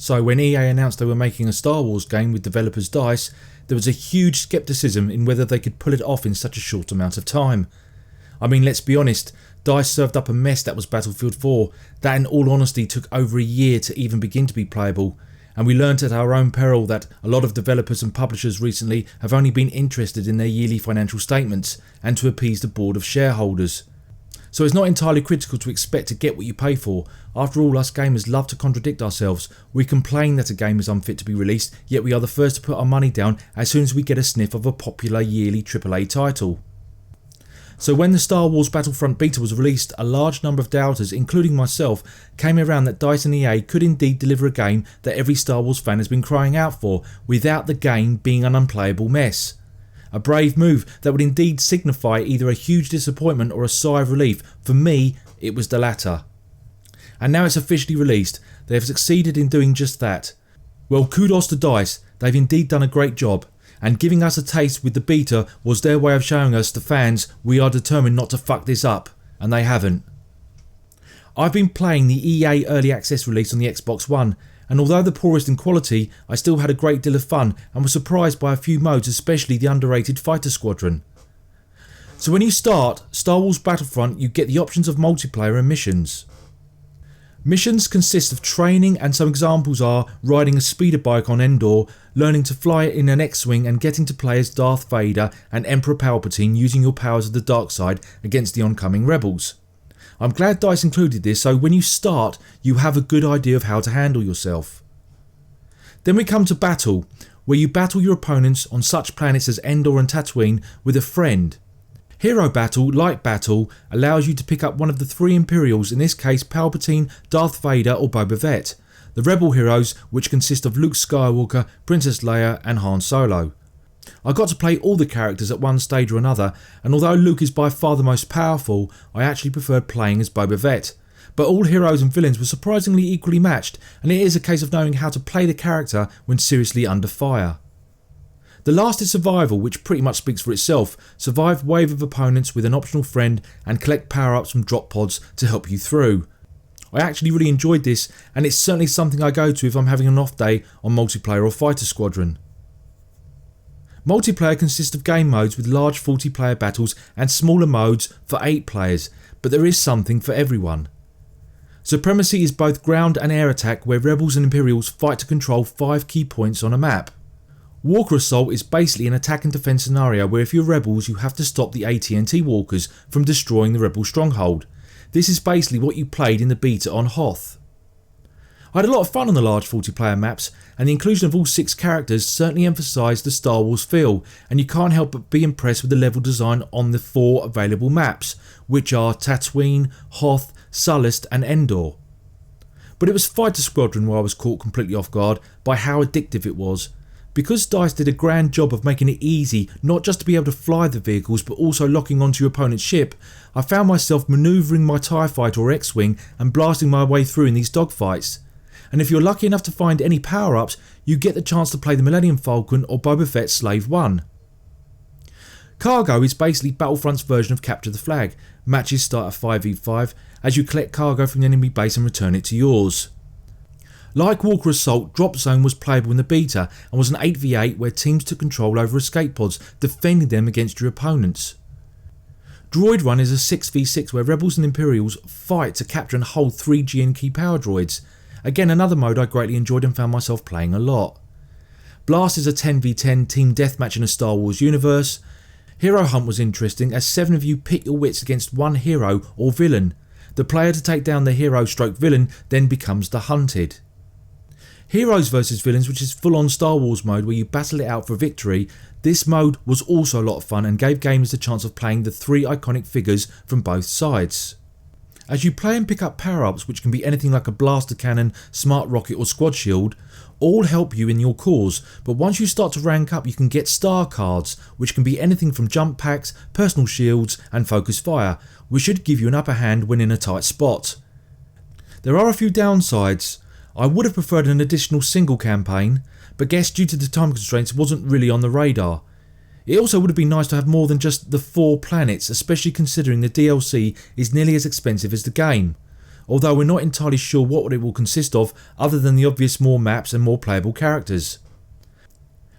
So when EA announced they were making a Star Wars game with developers DICE, there was a huge skepticism in whether they could pull it off in such a short amount of time. I mean, let's be honest, DICE served up a mess that was Battlefield 4, that in all honesty took over a year to even begin to be playable, and we learnt at our own peril that a lot of developers and publishers recently have only been interested in their yearly financial statements and to appease the board of shareholders. So it's not entirely critical to expect to get what you pay for. After all, us gamers love to contradict ourselves. We complain that a game is unfit to be released, yet we are the first to put our money down as soon as we get a sniff of a popular yearly AAA title. So when the Star Wars Battlefront beta was released, a large number of doubters, including myself, came around that DICE and EA could indeed deliver a game that every Star Wars fan has been crying out for, without the game being an unplayable mess. A brave move that would indeed signify either a huge disappointment or a sigh of relief. For me, it was the latter. And now it's officially released. They have succeeded in doing just that. Well, kudos to DICE, they've indeed done a great job. And giving us a taste with the beta was their way of showing us, the fans, we are determined not to fuck this up. And they haven't. I've been playing the EA Early Access release on the Xbox One, and although the poorest in quality, I still had a great deal of fun and was surprised by a few modes, especially the underrated Fighter Squadron. So when you start Star Wars Battlefront, you get the options of multiplayer and missions. Missions consist of training, and some examples are riding a speeder bike on Endor, learning to fly in an X-Wing and getting to play as Darth Vader and Emperor Palpatine using your powers of the dark side against the oncoming rebels. I'm glad DICE included this, so when you start you have a good idea of how to handle yourself. Then we come to battle, where you battle your opponents on such planets as Endor and Tatooine with a friend. Hero Battle, like Battle, allows you to pick up one of the three Imperials, in this case Palpatine, Darth Vader or Boba Fett. The Rebel heroes, which consist of Luke Skywalker, Princess Leia and Han Solo. I got to play all the characters at one stage or another, and although Luke is by far the most powerful, I actually preferred playing as Boba Fett. But all heroes and villains were surprisingly equally matched, and it is a case of knowing how to play the character when seriously under fire. The last is Survival, which pretty much speaks for itself. Survive wave of opponents with an optional friend and collect power-ups from drop pods to help you through. I actually really enjoyed this, and it's certainly something I go to if I'm having an off day on multiplayer or Fighter Squadron. Multiplayer consists of game modes with large 40-player battles and smaller modes for 8 players, but there is something for everyone. Supremacy is both ground and air attack, where rebels and Imperials fight to control 5 key points on a map. Walker Assault is basically an attack and defence scenario where if you're rebels you have to stop the AT&T walkers from destroying the rebel stronghold. This is basically what you played in the beta on Hoth. I had a lot of fun on the large 40-player maps, and the inclusion of all 6 characters certainly emphasised the Star Wars feel, and you can't help but be impressed with the level design on the 4 available maps, which are Tatooine, Hoth, Sullust and Endor. But it was Fighter Squadron where I was caught completely off guard by how addictive it was. Because DICE did a grand job of making it easy not just to be able to fly the vehicles but also locking onto your opponent's ship, I found myself manoeuvring my TIE Fighter or X-Wing and blasting my way through in these dogfights. And if you're lucky enough to find any power-ups, you get the chance to play the Millennium Falcon or Boba Fett Slave 1. Cargo is basically Battlefront's version of Capture the Flag. Matches start at 5v5 as you collect cargo from the enemy base and return it to yours. Like Walker Assault, Drop Zone was playable in the beta and was an 8v8 where teams took control over escape pods, defending them against your opponents. Droid Run is a 6v6 where rebels and Imperials fight to capture and hold 3 GN key power droids. Again, another mode I greatly enjoyed and found myself playing a lot. Blast is a 10v10 team deathmatch in a Star Wars universe. Hero Hunt was interesting as 7 of you pit your wits against one hero or villain. The player to take down the hero stroke villain then becomes the hunted. Heroes vs Villains, which is full on Star Wars mode where you battle it out for victory. This mode was also a lot of fun and gave gamers the chance of playing the 3 iconic figures from both sides. As you play and pick up power-ups, which can be anything like a blaster cannon, smart rocket or squad shield, all help you in your cause, but once you start to rank up you can get star cards, which can be anything from jump packs, personal shields and focus fire, which should give you an upper hand when in a tight spot. There are a few downsides. I would have preferred an additional single campaign, but guess due to the time constraints it wasn't really on the radar. It also would have been nice to have more than just the 4 planets, especially considering the DLC is nearly as expensive as the game. although we're not entirely sure what it will consist of other than the obvious more maps and more playable characters.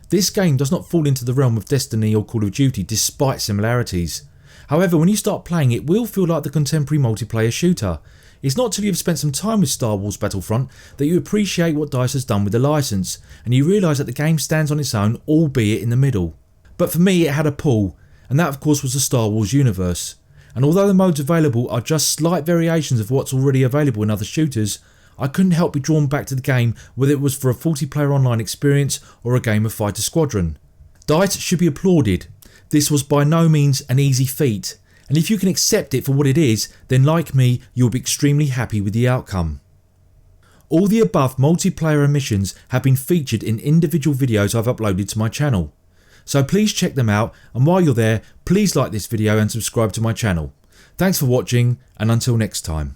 This game does not fall into the realm of Destiny or Call of Duty despite similarities. However, when you start playing it will feel like the contemporary multiplayer shooter. It's not till you've spent some time with Star Wars Battlefront that you appreciate what DICE has done with the licence, and you realise that the game stands on its own, albeit in the middle. But for me it had a pull, and that of course was the Star Wars universe. And although the modes available are just slight variations of what's already available in other shooters, I couldn't help be drawn back to the game whether it was for a 40-player online experience or a game of Fighter Squadron. DICE should be applauded. This was by no means an easy feat, and if you can accept it for what it is, then like me, you'll be extremely happy with the outcome. All the above multiplayer missions have been featured in individual videos I've uploaded to my channel. So please check them out, and while you're there, please like this video and subscribe to my channel. Thanks for watching, and until next time.